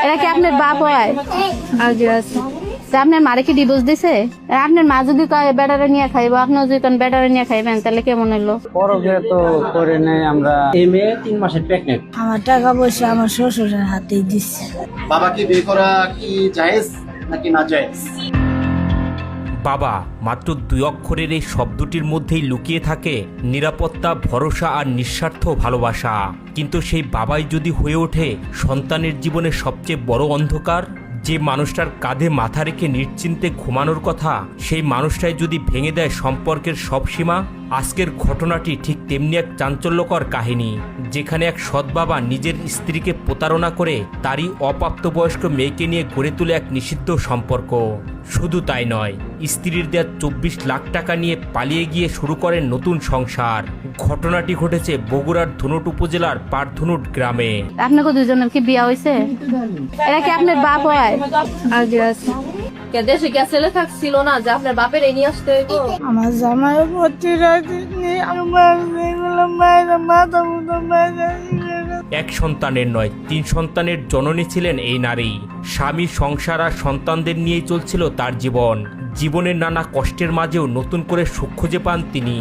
এরা কি আপনার বাপ হয়? আপনার মারে কি ডিভোর্স দিছে? আপনার মা যদি কয় বেটারে নিয়ে খাইবো, আপনিও যদি কোন বেটারে নিয়ে খাইবেন, তাহলে কেমন হইলো? পরকে তো করে নেই আমরা। এই মেয়ে 3 মাসের প্রেগনেন্ট। আমার টাকা পয়সা আমার শ্বশুরের হাতেই দিচ্ছে। বাবা কি বিয়ে করা কি জায়েজ নাকি না জায়েজ? বাবা মাত্র 2 অক্ষরের এই শব্দটির মধ্যেই লুকিয়ে থাকে নিরাপত্তা, ভরসা আর নিঃস্বার্থ ভালোবাসা। কিন্তু সেই বাবাই যদি হয়ে ওঠে সন্তানের জীবনের সবচেয়ে বড় অন্ধকার, যে মানুষটার কাঁধে মাথা রেখে নিশ্চিন্তে ঘুমানোর কথা, সেই মানুষটাই যদি ভেঙে দেয় সম্পর্কের সব সীমা। আজকের ঘটনাটি ঠিক তেমনি এক চাঞ্চল্যকর কাহিনী, যেখানে এক সৎ বাবা নিজের স্ত্রীকে প্রতারণা করে তারই অপ্রাপ্তবয়স্ক মেয়েকে নিয়ে গড়ে তোলে এক নিষিদ্ধ সম্পর্ক। শুধু তাই নয়, স্ত্রীর দেয়া 24 লাখ টাকা নিয়ে পালিয়ে গিয়ে শুরু করেন নতুন সংসার। ঘটনাটি ঘটেছে বগুড়ার ধুনট উপজেলার পারধুনট গ্রামে। আপনাকে দুজনের কি বিয়া হয়েছে? এরা কি আপনার বাপ হয়? দেশে গ্যাসে লেখা ছিল না যে আপনার বাপের এই নিয়ে আসতে হইব? আমার জামাই ভর্তি রাখিনি, আমার মায়ের মাথা মতো এক সন্তানের নয়, 3 সন্তানের জননী ছিলেন এই নারী। স্বামী, সংসার আর সন্তানদের নিয়েই চলছিল তার জীবন। জীবনের নানা কষ্টের মাঝেও নতুন করে সুখ খুঁজে পান তিনি,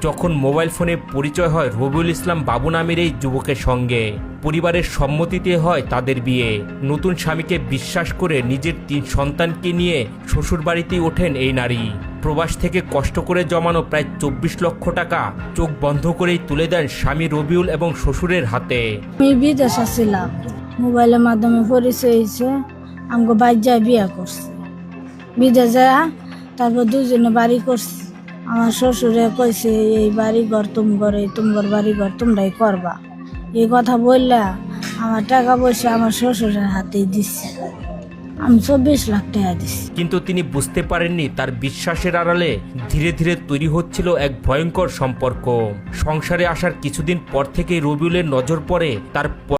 যখন মোবাইল ফোনে পরিচয় হয় রবিউল ইসলাম বাবু নামের এই যুবকের সঙ্গে। পরিবারের সম্মতিতে হয় তাদের বিয়ে। নতুন স্বামীকে বিশ্বাস করে নিজের 3 সন্তানকে নিয়ে শ্বশুরবাড়িতেই ওঠেন এই নারী। প্রবাস থেকে কষ্ট করে জমানো প্রায় 24 লক্ষ টাকা চোখ বন্ধ করেই তুলে দেন স্বামী রবিউল এবং শ্বশুরের হাতে। আমি বিদেশ ছিলাম, মোবাইলের মাধ্যমে পরিচয় হয়েছে, আমাকে বাইর যায় বিয়ে করছে। বিদেশ যায় তারপর দুজনে বাড়ি করছে। আমার শ্বশুরে কইছে এই বাড়ি ঘর তোমার বাড়ি ঘর তোমরাই করবা। এই কথা বললা আমার টাকা পয়সা আমার শ্বশুরের হাতেই দিচ্ছে। আমি 24 লাখ টাকা দিচ্ছি। কিন্তু তিনি বুঝতে পারেননি তার বিশ্বাসের আড়ালে ধীরে ধীরে তৈরি হচ্ছিল এক ভয়ঙ্কর সম্পর্ক। সংসারে আসার কিছুদিন পর থেকেই রবিউলের নজর পড়ে তার